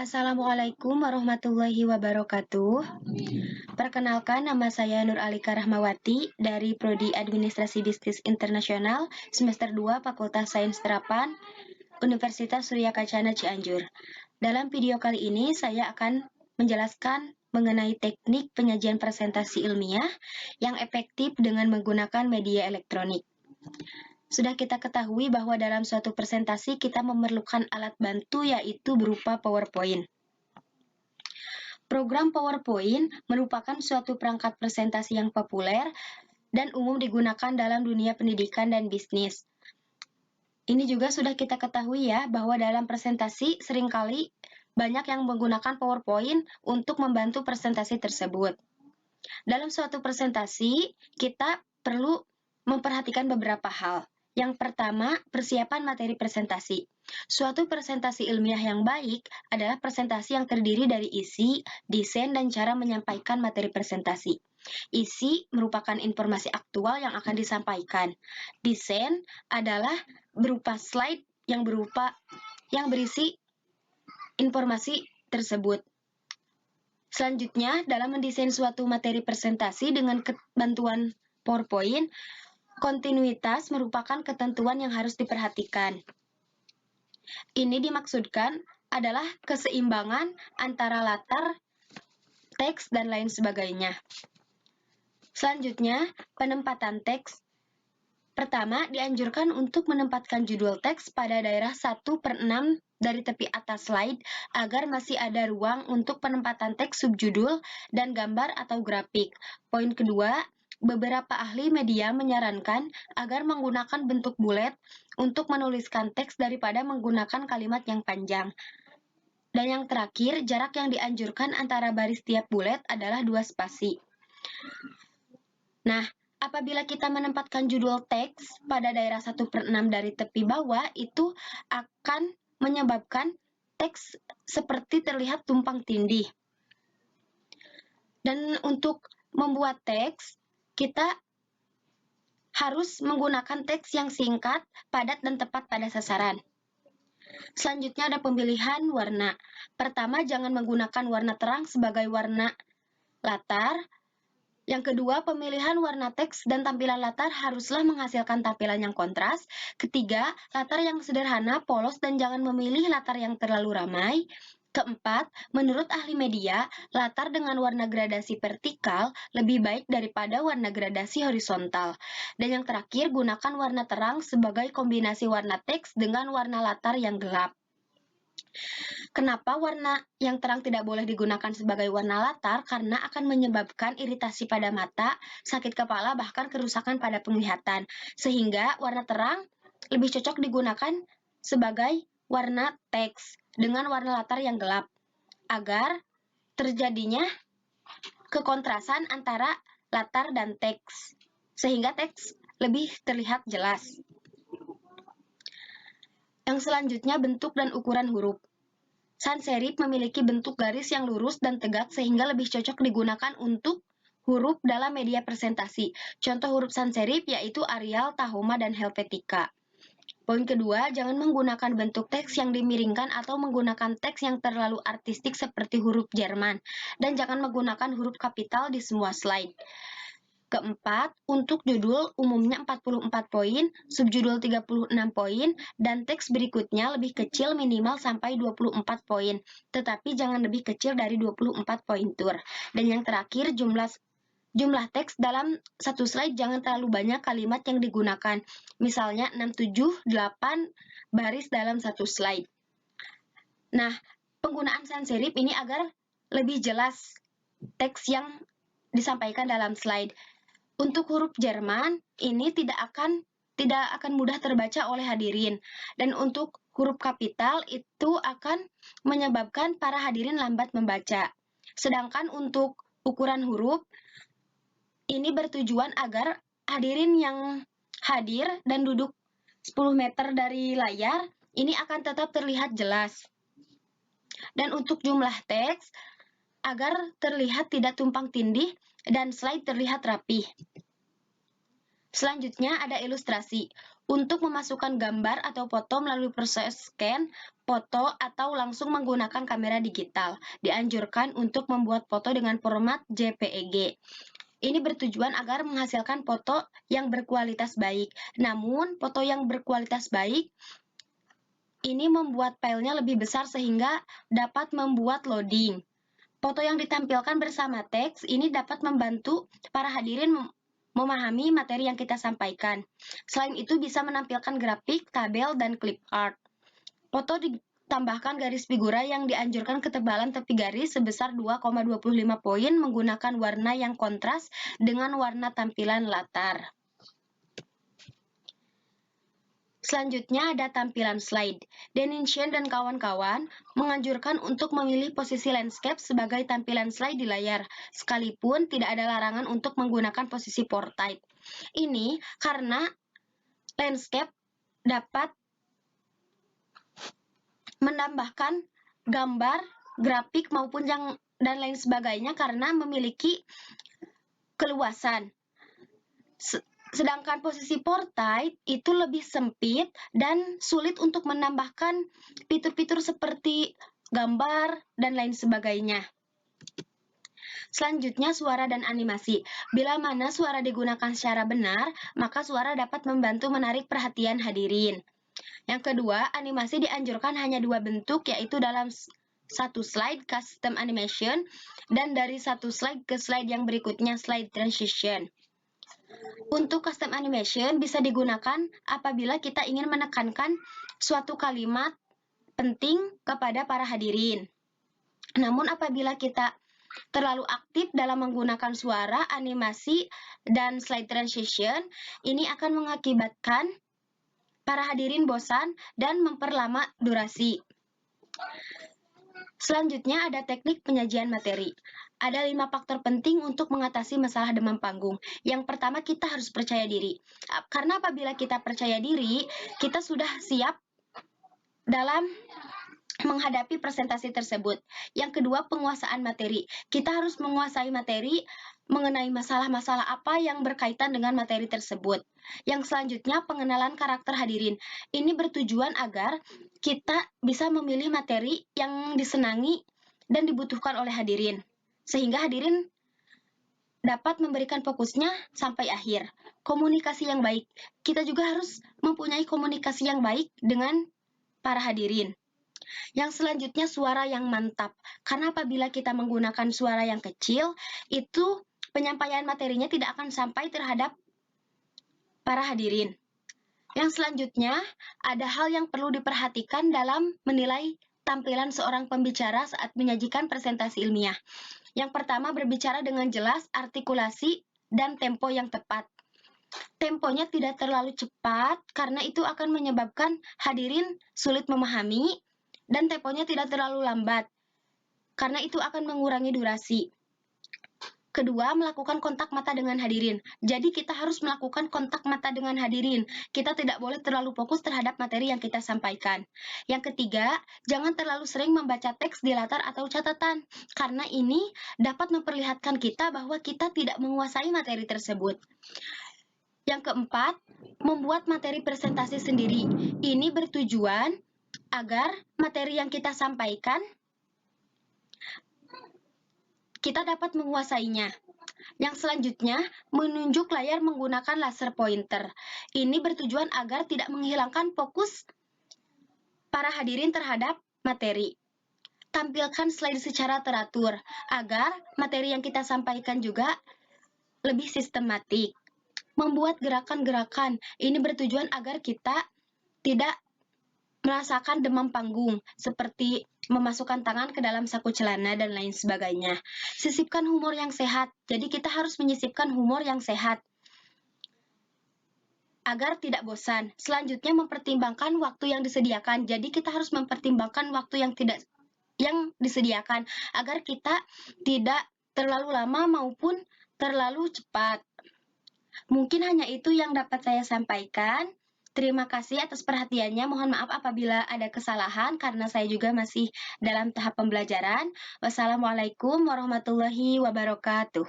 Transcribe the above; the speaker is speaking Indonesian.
Assalamualaikum warahmatullahi wabarakatuh. Perkenalkan, nama saya Nur Alika Rahmawati dari Prodi Administrasi Bisnis Internasional semester 2 Fakultas Sains Terapan Universitas Surya Kencana Cianjur. Dalam video kali ini saya akan menjelaskan mengenai teknik penyajian presentasi ilmiah yang efektif dengan menggunakan media elektronik. Sudah kita ketahui bahwa dalam suatu presentasi kita memerlukan alat bantu yaitu berupa PowerPoint. Program PowerPoint merupakan suatu perangkat presentasi yang populer dan umum digunakan dalam dunia pendidikan dan bisnis. Ini juga sudah kita ketahui ya, bahwa dalam presentasi seringkali banyak yang menggunakan PowerPoint untuk membantu presentasi tersebut. Dalam suatu presentasi, kita perlu memperhatikan beberapa hal. Yang pertama, persiapan materi presentasi. Suatu presentasi ilmiah yang baik adalah presentasi yang terdiri dari isi, desain, dan cara menyampaikan materi presentasi. Isi merupakan informasi aktual yang akan disampaikan. Desain adalah berupa slide yang berisi informasi tersebut. Selanjutnya, dalam mendesain suatu materi presentasi dengan bantuan PowerPoint, kontinuitas merupakan ketentuan yang harus diperhatikan. Ini dimaksudkan adalah keseimbangan antara latar, teks, dan lain sebagainya. Selanjutnya, penempatan teks. Pertama, dianjurkan untuk menempatkan judul teks pada daerah 1/6 dari tepi atas slide agar masih ada ruang untuk penempatan teks subjudul dan gambar atau grafik. Poin kedua, beberapa ahli media menyarankan agar menggunakan bentuk bulet untuk menuliskan teks daripada menggunakan kalimat yang panjang. Dan yang terakhir, jarak yang dianjurkan antara baris tiap bulet adalah 2 spasi. Nah, apabila kita menempatkan judul teks pada daerah 1/6 dari tepi bawah, itu akan menyebabkan teks seperti terlihat tumpang tindih. Dan untuk membuat teks, kita harus menggunakan teks yang singkat, padat, dan tepat pada sasaran. Selanjutnya ada pemilihan warna. Pertama, jangan menggunakan warna terang sebagai warna latar. Yang kedua, pemilihan warna teks dan tampilan latar haruslah menghasilkan tampilan yang kontras. Ketiga, latar yang sederhana, polos, dan jangan memilih latar yang terlalu ramai. Keempat, menurut ahli media, latar dengan warna gradasi vertikal lebih baik daripada warna gradasi horizontal. Dan yang terakhir, gunakan warna terang sebagai kombinasi warna teks dengan warna latar yang gelap. Kenapa warna yang terang tidak boleh digunakan sebagai warna latar? Karena akan menyebabkan iritasi pada mata, sakit kepala, bahkan kerusakan pada penglihatan. Sehingga warna terang lebih cocok digunakan sebagai warna teks dengan warna latar yang gelap, agar terjadinya kekontrasan antara latar dan teks, sehingga teks lebih terlihat jelas. Yang selanjutnya, bentuk dan ukuran huruf. Sans serif memiliki bentuk garis yang lurus dan tegak sehingga lebih cocok digunakan untuk huruf dalam media presentasi. Contoh huruf sans serif yaitu Arial, Tahoma, dan Helvetica. Poin kedua, jangan menggunakan bentuk teks yang dimiringkan atau menggunakan teks yang terlalu artistik seperti huruf Jerman, dan jangan menggunakan huruf kapital di semua slide. Keempat, untuk judul umumnya 44 poin, subjudul 36 poin, dan teks berikutnya lebih kecil minimal sampai 24 poin, tetapi jangan lebih kecil dari 24 pointur. Dan yang terakhir, jumlah teks dalam satu slide jangan terlalu banyak kalimat yang digunakan. Misalnya 6, 7, 8 baris dalam satu slide. Nah, penggunaan sans serif ini agar lebih jelas teks yang disampaikan dalam slide. Untuk huruf Jerman, ini tidak akan mudah terbaca oleh hadirin. Dan untuk huruf kapital, itu akan menyebabkan para hadirin lambat membaca. Sedangkan untuk ukuran huruf, ini bertujuan agar hadirin yang hadir dan duduk 10 meter dari layar, ini akan tetap terlihat jelas. Dan untuk jumlah teks, agar terlihat tidak tumpang tindih dan slide terlihat rapi. Selanjutnya ada ilustrasi. Untuk memasukkan gambar atau foto melalui proses scan, foto, atau langsung menggunakan kamera digital, dianjurkan untuk membuat foto dengan format JPEG. Ini bertujuan agar menghasilkan foto yang berkualitas baik. Namun, foto yang berkualitas baik ini membuat filenya lebih besar sehingga dapat membuat loading. Foto yang ditampilkan bersama teks ini dapat membantu para hadirin memahami materi yang kita sampaikan. Selain itu bisa menampilkan grafik, tabel, dan clip art. Foto ditambahkan garis figura yang dianjurkan ketebalan tepi garis sebesar 2,25 poin menggunakan warna yang kontras dengan warna tampilan latar. Selanjutnya ada tampilan slide. Denition dan kawan-kawan menganjurkan untuk memilih posisi landscape sebagai tampilan slide di layar, sekalipun tidak ada larangan untuk menggunakan posisi portrait. Ini karena landscape dapat menambahkan gambar, grafik maupun dan lain sebagainya karena memiliki keluasan. Sedangkan posisi portrait itu lebih sempit dan sulit untuk menambahkan fitur-fitur seperti gambar dan lain sebagainya. Selanjutnya, suara dan animasi. Bila mana suara digunakan secara benar, maka suara dapat membantu menarik perhatian hadirin. Yang kedua, animasi dianjurkan hanya 2 bentuk, yaitu dalam satu slide custom animation dan dari satu slide ke slide yang berikutnya slide transition. Untuk custom animation bisa digunakan apabila kita ingin menekankan suatu kalimat penting kepada para hadirin. Namun apabila kita terlalu aktif dalam menggunakan suara, animasi, dan slide transition, ini akan mengakibatkan para hadirin bosan dan memperlama durasi. Selanjutnya ada teknik penyajian materi. Ada 5 faktor penting untuk mengatasi masalah demam panggung. Yang pertama, kita harus percaya diri. Karena apabila kita percaya diri, kita sudah siap dalam menghadapi presentasi tersebut. Yang kedua, penguasaan materi. Kita harus menguasai materi mengenai masalah-masalah apa yang berkaitan dengan materi tersebut. Yang selanjutnya, pengenalan karakter hadirin. Ini bertujuan agar kita bisa memilih materi yang disenangi dan dibutuhkan oleh hadirin, sehingga hadirin dapat memberikan fokusnya sampai akhir. Komunikasi yang baik. Kita juga harus mempunyai komunikasi yang baik dengan para hadirin. Yang selanjutnya, suara yang mantap. Karena apabila kita menggunakan suara yang kecil, itu penyampaian materinya tidak akan sampai terhadap para hadirin. Yang selanjutnya, ada hal yang perlu diperhatikan dalam menilai tampilan seorang pembicara saat menyajikan presentasi ilmiah. Yang pertama, berbicara dengan jelas, artikulasi, dan tempo yang tepat. Temponya tidak terlalu cepat karena itu akan menyebabkan hadirin sulit memahami, dan temponya tidak terlalu lambat karena itu akan mengurangi durasi. Kedua, melakukan kontak mata dengan hadirin. Jadi kita harus melakukan kontak mata dengan hadirin. Kita tidak boleh terlalu fokus terhadap materi yang kita sampaikan. Yang ketiga, jangan terlalu sering membaca teks di latar atau catatan, karena ini dapat memperlihatkan kita bahwa kita tidak menguasai materi tersebut. Yang keempat, membuat materi presentasi sendiri. Ini bertujuan agar materi yang kita sampaikan kita dapat menguasainya. Yang selanjutnya, menunjuk layar menggunakan laser pointer. Ini bertujuan agar tidak menghilangkan fokus para hadirin terhadap materi. Tampilkan slide secara teratur, agar materi yang kita sampaikan juga lebih sistematik. Membuat gerakan-gerakan, ini bertujuan agar kita tidak merasakan demam panggung, seperti memasukkan tangan ke dalam saku celana dan lain sebagainya. Sisipkan humor yang sehat. Jadi kita harus menyisipkan humor yang sehat agar tidak bosan. Selanjutnya, mempertimbangkan waktu yang disediakan. Jadi kita harus mempertimbangkan waktu yang disediakan agar kita tidak terlalu lama maupun terlalu cepat. Mungkin hanya itu yang dapat saya sampaikan. Terima kasih atas perhatiannya. Mohon maaf apabila ada kesalahan karena saya juga masih dalam tahap pembelajaran. Wassalamualaikum warahmatullahi wabarakatuh.